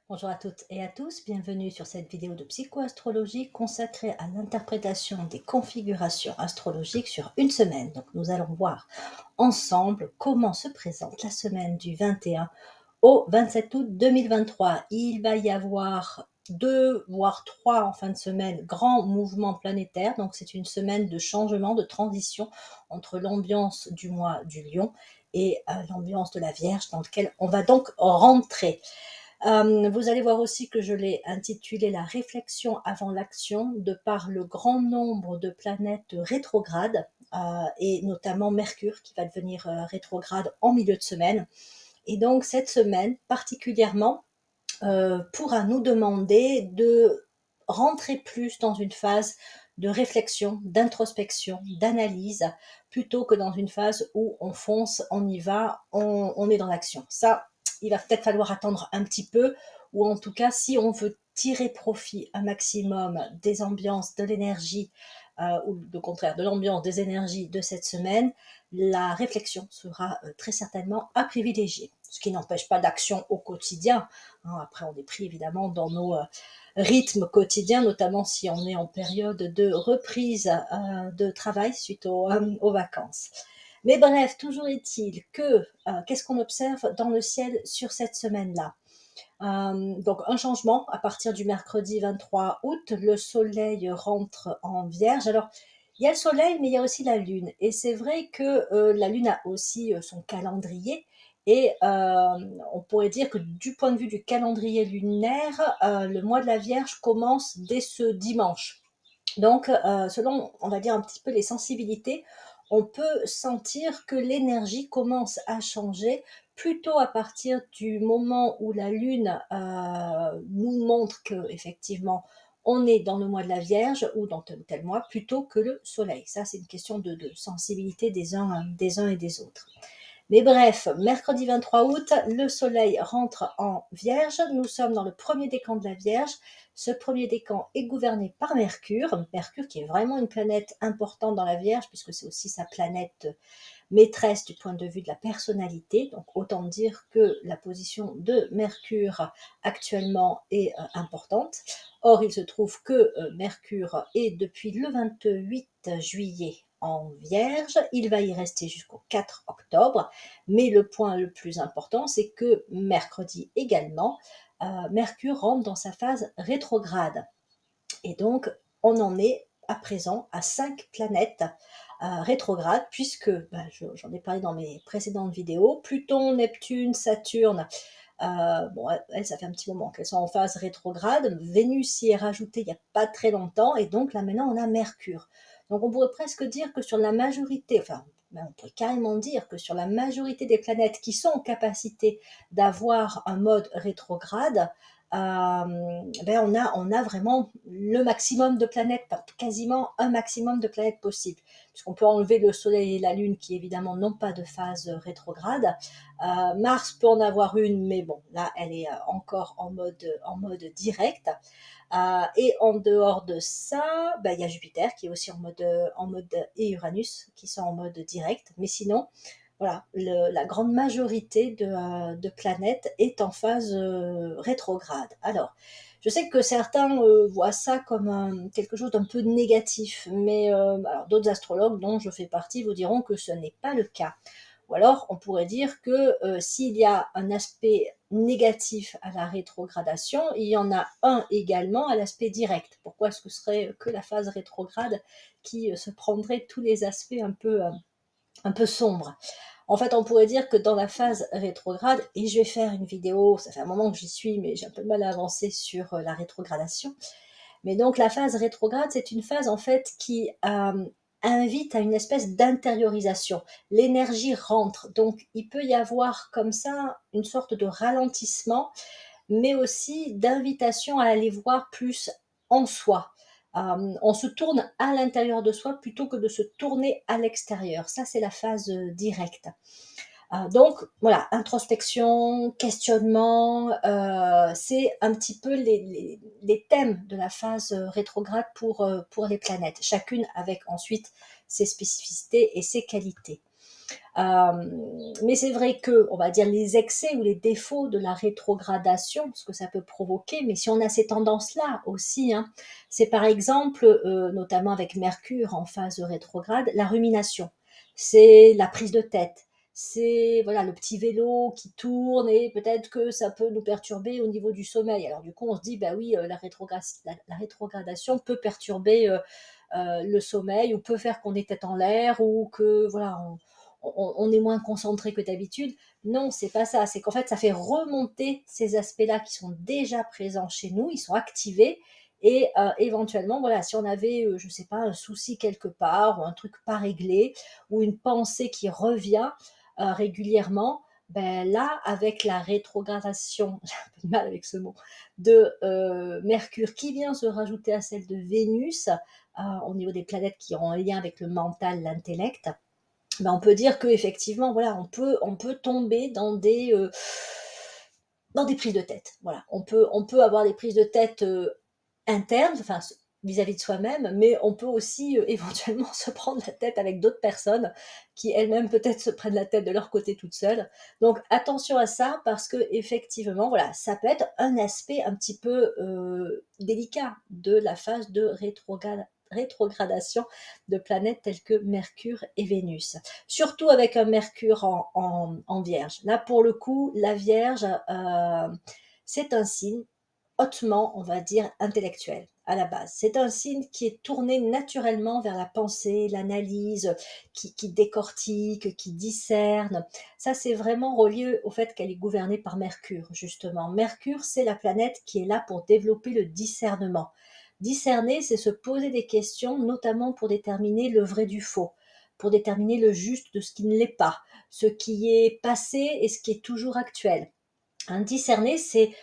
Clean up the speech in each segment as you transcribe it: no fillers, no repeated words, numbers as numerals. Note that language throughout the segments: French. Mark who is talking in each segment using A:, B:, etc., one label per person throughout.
A: Bonjour à toutes et à tous, bienvenue sur cette vidéo de psychoastrologie consacrée à l'interprétation des configurations astrologiques sur une semaine. Donc nous allons voir ensemble comment se présente la semaine du 21 au 27 août 2023. Il va y avoir 2 voire 3 en fin de semaine grands mouvements planétaires. Donc c'est une semaine de changement, de transition entre l'ambiance du mois du Lion et l'ambiance de la Vierge dans lequel on va donc rentrer. Vous allez voir aussi que je l'ai intitulé la réflexion avant l'action de par le grand nombre de planètes rétrogrades et notamment Mercure qui va devenir rétrograde en milieu de semaine. Et donc cette semaine particulièrement pourra nous demander de rentrer plus dans une phase de réflexion, d'introspection, d'analyse, plutôt que dans une phase où on fonce, on y va, on est dans l'action. Ça, il va peut-être falloir attendre un petit peu, ou en tout cas, si on veut tirer profit un maximum des ambiances, de l'énergie, ou au contraire de l'ambiance, des énergies de cette semaine, la réflexion sera très certainement à privilégier. Ce qui n'empêche pas d'action au quotidien. Après, on est pris évidemment dans nos rythmes quotidiens, notamment si on est en période de reprise de travail suite aux vacances. Mais bref, toujours est-il que qu'est-ce qu'on observe dans le ciel sur cette semaine-là? Donc un changement à partir du mercredi 23 août, le soleil rentre en Vierge. Alors, il y a le soleil, mais il y a aussi la lune. Et c'est vrai que la lune a aussi son calendrier. Et on pourrait dire que du point de vue du calendrier lunaire, le mois de la Vierge commence dès ce dimanche. Donc, selon, on va dire, un petit peu les sensibilités, on peut sentir que l'énergie commence à changer plutôt à partir du moment où la Lune nous montre que effectivement on est dans le mois de la Vierge ou dans tel mois plutôt que le Soleil. Ça, c'est une question de sensibilité des uns et des autres. Mais bref, mercredi 23 août, le soleil rentre en Vierge. Nous sommes dans le premier décan de la Vierge. Ce premier décan est gouverné par Mercure. Mercure qui est vraiment une planète importante dans la Vierge puisque c'est aussi sa planète maîtresse du point de vue de la personnalité. Donc autant dire que la position de Mercure actuellement est importante. Or, il se trouve que Mercure est depuis le 28 juillet en Vierge, il va y rester jusqu'au 4 octobre, mais le point le plus important, c'est que mercredi également, Mercure rentre dans sa phase rétrograde. Et donc, on en est à présent à 5 planètes rétrogrades, puisque, j'en ai parlé dans mes précédentes vidéos, Pluton, Neptune, Saturne, bon, elles, ça fait un petit moment qu'elles sont en phase rétrograde. Vénus y est rajoutée il n'y a pas très longtemps, et donc là maintenant on a Mercure. Donc on pourrait presque dire que sur la majorité, enfin, on pourrait carrément dire que sur la majorité des planètes qui sont en capacité d'avoir un mode rétrograde, on a vraiment le maximum de planètes, quasiment un maximum de planètes possibles, puisqu'on peut enlever le Soleil et la Lune qui évidemment n'ont pas de phase rétrograde. Mars peut en avoir une, mais bon, là elle est encore en mode direct. Et en dehors de ça, il y a Jupiter qui est aussi en mode et Uranus qui sont en mode direct. Mais sinon, voilà, la grande majorité de planètes est en phase rétrograde. Alors, je sais que certains voient ça comme quelque chose d'un peu négatif, mais alors, d'autres astrologues dont je fais partie vous diront que ce n'est pas le cas. Ou alors, on pourrait dire que s'il y a un aspect négatif à la rétrogradation, il y en a un également à l'aspect direct. Pourquoi est-ce que ce serait que la phase rétrograde qui se prendrait tous les aspects un peu sombres? En fait, on pourrait dire que dans la phase rétrograde, et je vais faire une vidéo, ça fait un moment que j'y suis, mais j'ai un peu de mal à avancer sur la rétrogradation, mais donc la phase rétrograde, c'est une phase en fait qui invite à une espèce d'intériorisation. L'énergie rentre, donc il peut y avoir comme ça une sorte de ralentissement, mais aussi d'invitation à aller voir plus en soi. On se tourne à l'intérieur de soi plutôt que de se tourner à l'extérieur. Ça, c'est la phase directe. Donc voilà, introspection, questionnement, c'est un petit peu les thèmes de la phase rétrograde pour les planètes, chacune avec ensuite ses spécificités et ses qualités. Mais c'est vrai que, on va dire, les excès ou les défauts de la rétrogradation, ce que ça peut provoquer, mais si on a ces tendances-là aussi, hein, c'est par exemple, notamment avec Mercure en phase rétrograde, la rumination. C'est la prise de tête. C'est voilà le petit vélo qui tourne et peut-être que ça peut nous perturber au niveau du sommeil. Alors du coup, on se dit, bah oui, la rétrogradation peut perturber le sommeil ou peut faire qu'on est tête en l'air ou que voilà, on est moins concentré que d'habitude. Non, c'est pas ça. C'est qu'en fait, ça fait remonter ces aspects-là qui sont déjà présents chez nous, ils sont activés. Et éventuellement, voilà, si on avait, je sais pas, un souci quelque part, ou un truc pas réglé, ou une pensée qui revient régulièrement, ben là, avec la rétrogradation, j'ai un peu de mal avec ce mot, de Mercure qui vient se rajouter à celle de Vénus, au niveau des planètes qui ont un lien avec le mental, l'intellect, ben on peut dire que effectivement, voilà, on peut tomber dans des prises de tête. Voilà, on peut avoir des prises de tête internes, enfin vis-à-vis de soi-même, mais on peut aussi éventuellement se prendre la tête avec d'autres personnes qui elles-mêmes peut-être se prennent la tête de leur côté toutes seules. Donc attention à ça parce que effectivement, voilà, ça peut être un aspect un petit peu délicat de la phase de rétrogradation de planètes telles que Mercure et Vénus. Surtout avec un Mercure en Vierge. Là, pour le coup, la Vierge, c'est un signe hautement, on va dire, intellectuel à la base. C'est un signe qui est tourné naturellement vers la pensée, l'analyse, qui décortique, qui discerne. Ça, c'est vraiment relié au fait qu'elle est gouvernée par Mercure, justement. Mercure, c'est la planète qui est là pour développer le discernement. Discerner, c'est se poser des questions, notamment pour déterminer le vrai du faux, pour déterminer le juste de ce qui ne l'est pas, ce qui est passé et ce qui est toujours actuel. Un discerner, c'est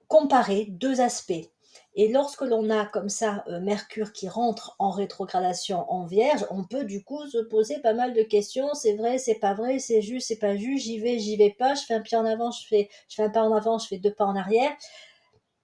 A: comparer deux aspects. Et lorsque l'on a comme ça Mercure qui rentre en rétrogradation en Vierge, on peut du coup se poser pas mal de questions. C'est vrai, c'est pas vrai, c'est juste, c'est pas juste, j'y vais pas, je fais un pied en avant, je fais un pas en avant, je fais deux pas en arrière.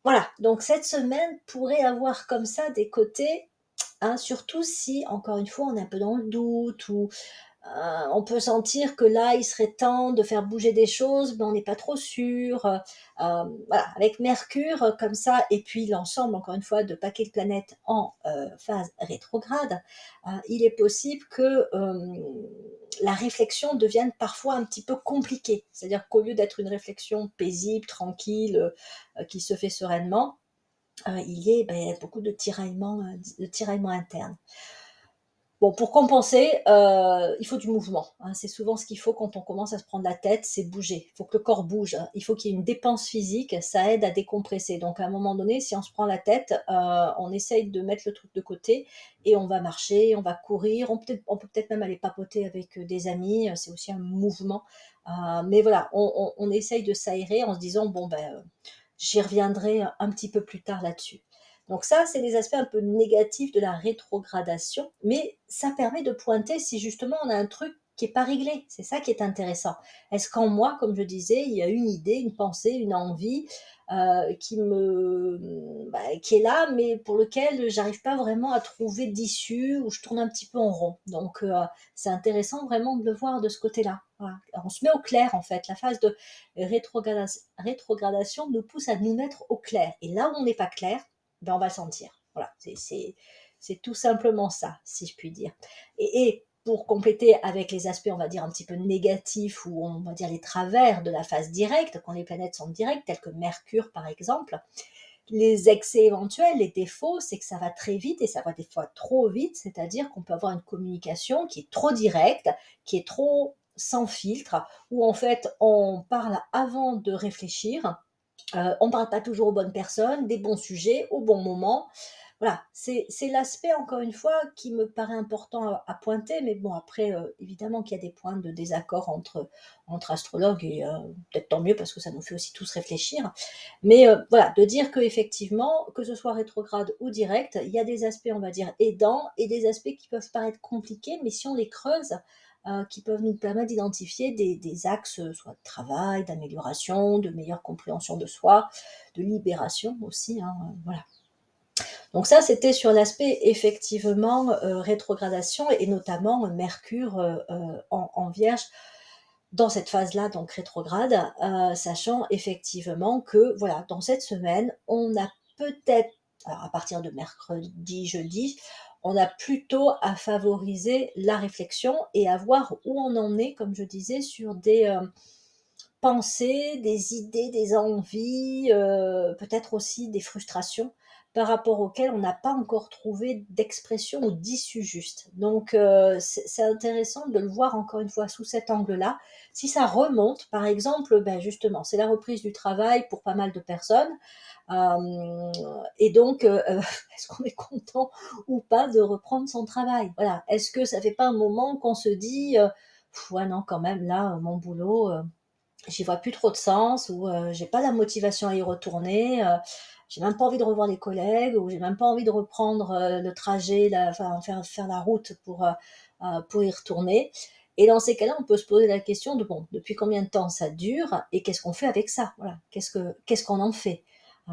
A: Voilà, donc cette semaine pourrait avoir comme ça des côtés, hein, surtout si, encore une fois, on est un peu dans le doute ou on peut sentir que là, il serait temps de faire bouger des choses, mais on n'est pas trop sûr. Voilà, avec Mercure comme ça, et puis l'ensemble, encore une fois, de paquets de planètes en phase rétrograde, il est possible que la réflexion devienne parfois un petit peu compliquée. C'est-à-dire qu'au lieu d'être une réflexion paisible, tranquille, qui se fait sereinement, il y ait beaucoup de tiraillements internes. Bon, pour compenser, il faut du mouvement, hein. C'est souvent ce qu'il faut quand on commence à se prendre la tête, c'est bouger. Il faut que le corps bouge, hein. Il faut qu'il y ait une dépense physique, ça aide à décompresser. Donc à un moment donné, si on se prend la tête, on essaye de mettre le truc de côté et on va marcher, on va courir, on peut peut-être même aller papoter avec des amis, c'est aussi un mouvement. Mais voilà, on essaye de s'aérer en se disant, bon, j'y reviendrai un petit peu plus tard là-dessus. Donc ça, c'est des aspects un peu négatifs de la rétrogradation, mais ça permet de pointer si justement on a un truc qui n'est pas réglé. C'est ça qui est intéressant. Est-ce qu'en moi, comme je disais, il y a une idée, une pensée, une envie qui est là, mais pour lequel j'arrive pas vraiment à trouver d'issue, ou je tourne un petit peu en rond. Donc c'est intéressant vraiment de le voir de ce côté-là. Voilà. On se met au clair en fait. La phase de rétrogradation nous pousse à nous mettre au clair. Et là où on n'est pas clair, on va le sentir. Voilà, c'est tout simplement ça, si je puis dire. Et pour compléter avec les aspects, on va dire, un petit peu négatifs, ou on va dire les travers de la phase directe, quand les planètes sont directes, telles que Mercure par exemple, les excès éventuels, les défauts, c'est que ça va très vite et ça va des fois trop vite, c'est-à-dire qu'on peut avoir une communication qui est trop directe, qui est trop sans filtre, où en fait on parle avant de réfléchir, on ne parle pas toujours aux bonnes personnes, des bons sujets, au bon moment. Voilà, c'est l'aspect, encore une fois, qui me paraît important à pointer, mais bon, après, évidemment qu'il y a des points de désaccord entre astrologues, et peut-être tant mieux parce que ça nous fait aussi tous réfléchir. Mais voilà, de dire que effectivement, que ce soit rétrograde ou direct, il y a des aspects, on va dire, aidants et des aspects qui peuvent paraître compliqués, mais si on les creuse, qui peuvent nous permettre d'identifier des axes, soit de travail, d'amélioration, de meilleure compréhension de soi, de libération aussi, hein, voilà. Donc ça, c'était sur l'aspect effectivement rétrogradation et notamment Mercure en Vierge dans cette phase-là, donc rétrograde, sachant effectivement que voilà, dans cette semaine, on a peut-être, alors à partir de mercredi, jeudi, on a plutôt à favoriser la réflexion et à voir où on en est, comme je disais, sur des pensées, des idées, des envies, peut-être aussi des frustrations par rapport auxquelles on n'a pas encore trouvé d'expression ou d'issue juste. Donc c'est intéressant de le voir encore une fois sous cet angle-là. Si ça remonte, par exemple, ben justement, c'est la reprise du travail pour pas mal de personnes. Euh, et donc, est-ce qu'on est content ou pas de reprendre son travail? Voilà. Est-ce que ça fait pas un moment qu'on se dit, ouais non, quand même, là, mon boulot, j'y vois plus trop de sens, ou j'ai pas la motivation à y retourner, j'ai même pas envie de revoir les collègues, ou j'ai même pas envie de reprendre le trajet, enfin faire la route pour y retourner. Et dans ces cas-là, on peut se poser la question de bon, depuis combien de temps ça dure et qu'est-ce qu'on fait avec ça? Voilà, qu'est-ce qu'on en fait?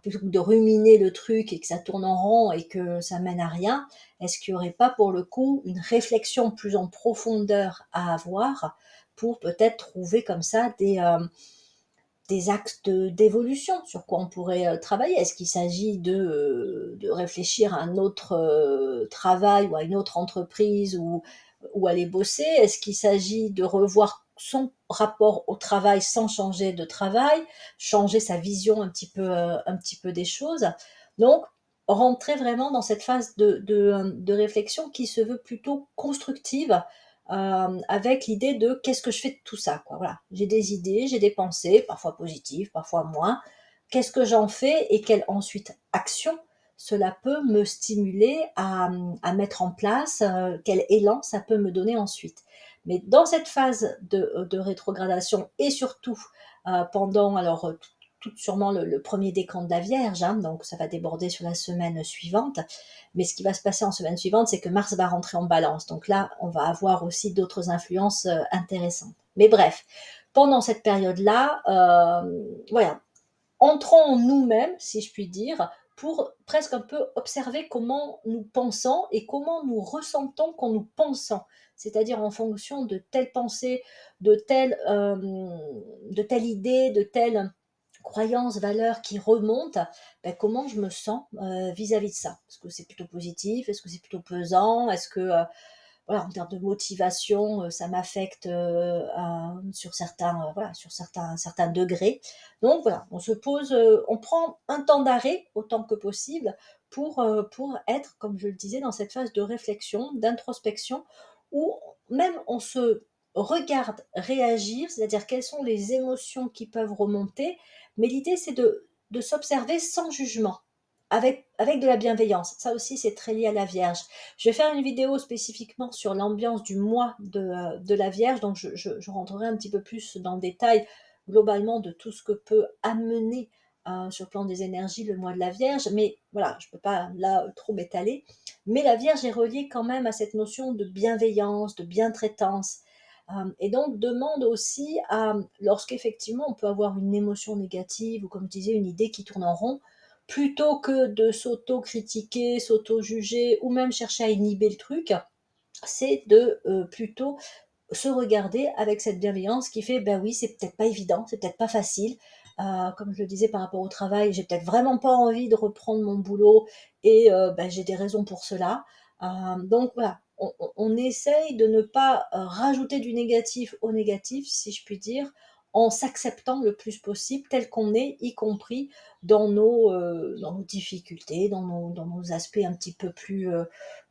A: Plutôt que de ruminer le truc et que ça tourne en rond et que ça mène à rien, est-ce qu'il n'y aurait pas pour le coup une réflexion plus en profondeur à avoir pour peut-être trouver comme ça des axes d'évolution sur quoi on pourrait travailler. Est-ce qu'il s'agit de réfléchir à un autre travail ou à une autre entreprise ou aller bosser? Est-ce qu'il s'agit de revoir son rapport au travail sans changer de travail, changer sa vision un petit peu des choses? Donc, rentrer vraiment dans cette phase de réflexion qui se veut plutôt constructive, avec l'idée de qu'est-ce que je fais de tout ça, quoi. Voilà, j'ai des idées, j'ai des pensées, parfois positives, parfois moins. Qu'est-ce que j'en fais et quelle ensuite action cela peut me stimuler à mettre en place, quel élan ça peut me donner ensuite. Mais dans cette phase de rétrogradation et surtout pendant, alors tout sûrement le premier décan de la Vierge, hein, donc ça va déborder sur la semaine suivante, mais ce qui va se passer en semaine suivante, c'est que Mars va rentrer en balance. Donc là, on va avoir aussi d'autres influences intéressantes. Mais bref, pendant cette période-là, voilà, entrons en nous-mêmes, si je puis dire, pour presque un peu observer comment nous pensons et comment nous ressentons quand nous pensons. C'est-à-dire en fonction de telle pensée, de telle idée, de telle croyances, valeurs qui remontent, ben, comment je me sens vis-à-vis de ça. Est-ce que c'est plutôt positif? Est-ce que c'est plutôt pesant? Est-ce que, voilà, en termes de motivation, ça m'affecte sur certains degrés? Donc voilà, on se pose, on prend un temps d'arrêt autant que possible pour être, comme je le disais, dans cette phase de réflexion, d'introspection, où même on se regarde réagir, c'est-à-dire quelles sont les émotions qui peuvent remonter, mais l'idée, c'est de s'observer sans jugement, avec de la bienveillance. Ça aussi, c'est très lié à la Vierge. Je vais faire une vidéo spécifiquement sur l'ambiance du mois de la Vierge, donc je rentrerai un petit peu plus dans le détail globalement de tout ce que peut amener sur le plan des énergies le mois de la Vierge, mais voilà, je ne peux pas là trop m'étaler. Mais la Vierge est reliée quand même à cette notion de bienveillance, de bientraitance, et donc demande aussi à, lorsqu'effectivement on peut avoir une émotion négative ou comme je disais une idée qui tourne en rond, plutôt que de s'auto-critiquer, s'auto-juger ou même chercher à inhiber le truc, c'est de plutôt se regarder avec cette bienveillance qui fait, ben oui, c'est peut-être pas évident, c'est peut-être pas facile. Comme je le disais par rapport au travail, j'ai peut-être vraiment pas envie de reprendre mon boulot et ben, j'ai des raisons pour cela. Donc voilà, on essaye de ne pas rajouter du négatif au négatif, si je puis dire, en s'acceptant le plus possible tel qu'on est, y compris dans nos difficultés, dans nos aspects un petit peu plus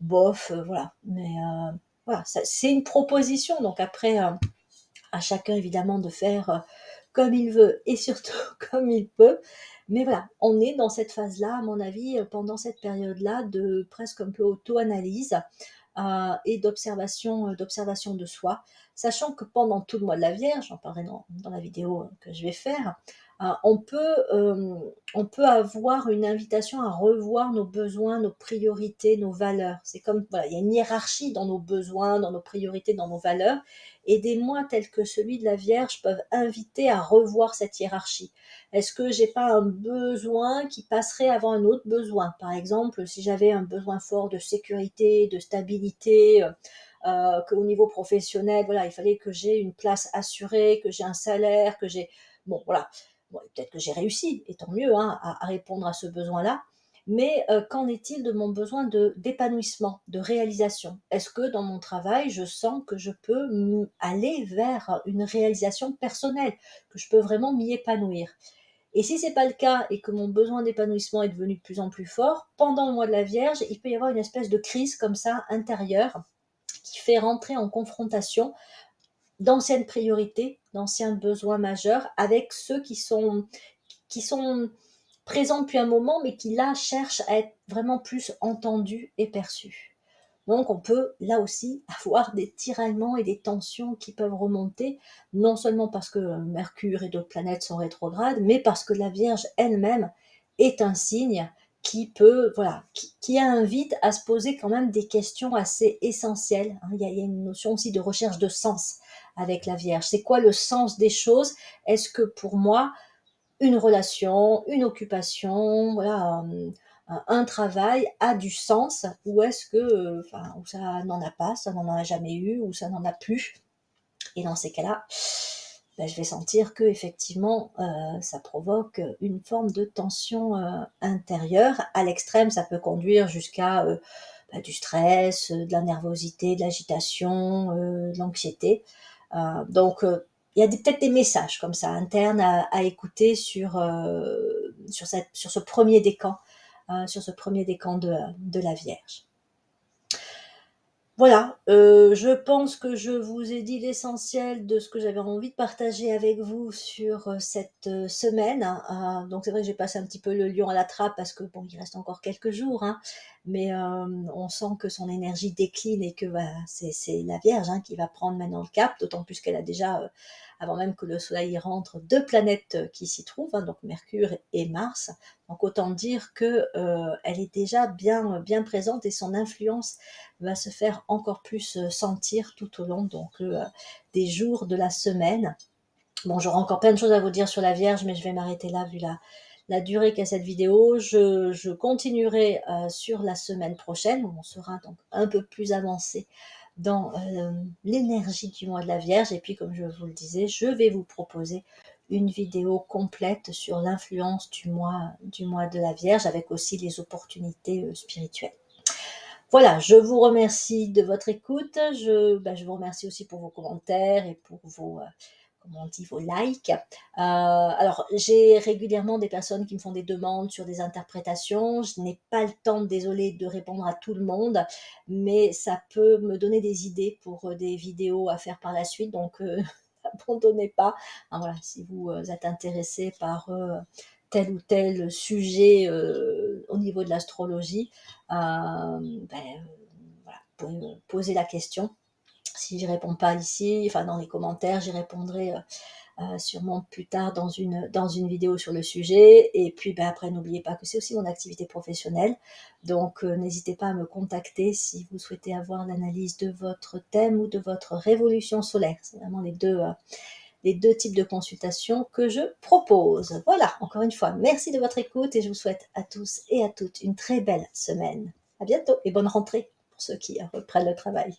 A: bof, voilà. Mais voilà, c'est une proposition, donc après, à chacun évidemment de faire comme il veut et surtout comme il peut. Mais voilà, on est dans cette phase-là, à mon avis, pendant cette période-là, de presque un peu auto-analyse et d'observation de soi, sachant que pendant tout le mois de la Vierge, j'en parlerai dans la vidéo que je vais faire, on peut avoir une invitation à revoir nos besoins, nos priorités, nos valeurs. C'est comme, voilà, il y a une hiérarchie dans nos besoins, dans nos priorités, dans nos valeurs, et des mois tels que celui de la Vierge peuvent inviter à revoir cette hiérarchie. Est-ce que j'ai pas un besoin qui passerait avant un autre besoin? Par exemple, si j'avais un besoin fort de sécurité, de stabilité, qu'au niveau professionnel, voilà, il fallait que j'ai une place assurée, que j'ai un salaire, que j'ai... Bon, voilà. Bon, peut-être que j'ai réussi, et tant mieux, hein, à répondre à ce besoin-là. Mais qu'en est-il de mon besoin d'épanouissement, de réalisation? Est-ce que dans mon travail, je sens que je peux aller vers une réalisation personnelle, que je peux vraiment m'y épanouir? Et si c'est pas le cas et que mon besoin d'épanouissement est devenu de plus en plus fort, pendant le mois de la Vierge, il peut y avoir une espèce de crise comme ça intérieure qui fait rentrer en confrontation d'anciennes priorités, d'anciens besoins majeurs avec ceux qui sont présents depuis un moment, mais qui là cherchent à être vraiment plus entendus et perçus. Donc on peut là aussi avoir des tiraillements et des tensions qui peuvent remonter, non seulement parce que Mercure et d'autres planètes sont rétrogrades, mais parce que la Vierge elle-même est un signe qui peut, voilà, qui invite à se poser quand même des questions assez essentielles. Il y a une notion aussi de recherche de sens avec la Vierge. C'est quoi le sens des choses? Est-ce que pour moi, une relation, une occupation, voilà, un travail a du sens, ou est-ce que, enfin, ou ça n'en a pas, ça n'en a jamais eu, ou ça n'en a plus. Et dans ces cas-là, ben, je vais sentir que effectivement, ça provoque une forme de tension intérieure. À l'extrême, ça peut conduire jusqu'à du stress, de la nervosité, de l'agitation, de l'anxiété. Donc, il y a peut-être des messages comme ça internes à écouter sur ce premier décan, de la Vierge. Voilà, je pense que je vous ai dit l'essentiel de ce que j'avais envie de partager avec vous sur cette semaine. Donc c'est vrai que j'ai passé un petit peu le lion à la trappe parce que bon, il reste encore quelques jours, hein, mais on sent que son énergie décline et que c'est la Vierge, hein, qui va prendre maintenant le cap, d'autant plus qu'elle a déjà, avant même que le Soleil y rentre, deux planètes qui s'y trouvent, hein, donc Mercure et Mars. Donc autant dire que elle est déjà bien, bien présente, et son influence va se faire encore plus sentir tout au long des jours de la semaine. Bon, j'aurai encore plein de choses à vous dire sur la Vierge, mais je vais m'arrêter là vu la durée qu'a cette vidéo. Je continuerai sur la semaine prochaine, où on sera donc un peu plus avancé dans l'énergie du mois de la Vierge. Et puis, comme je vous le disais, je vais vous proposer une vidéo complète sur l'influence du mois de la Vierge, avec aussi les opportunités spirituelles. Voilà, je vous remercie de votre écoute. Je vous remercie aussi pour vos commentaires et pour vos, comment on dit, vos likes. Alors, j'ai régulièrement des personnes qui me font des demandes sur des interprétations. Je n'ai pas le temps, désolée, de répondre à tout le monde, mais ça peut me donner des idées pour des vidéos à faire par la suite. Donc, n'abandonnez pas. Voilà, si vous êtes intéressé par tel ou tel sujet au niveau de l'astrologie, voilà, vous pouvez me poser la question. Si je réponds pas ici, enfin dans les commentaires, j'y répondrai sûrement plus tard dans une vidéo sur le sujet. Et puis après, n'oubliez pas que c'est aussi mon activité professionnelle, donc n'hésitez pas à me contacter si vous souhaitez avoir l'analyse de votre thème ou de votre révolution solaire. C'est vraiment les deux types de consultations que je propose. Voilà, encore une fois, merci de votre écoute, et je vous souhaite à tous et à toutes une très belle semaine. À bientôt et bonne rentrée pour ceux qui reprennent le travail.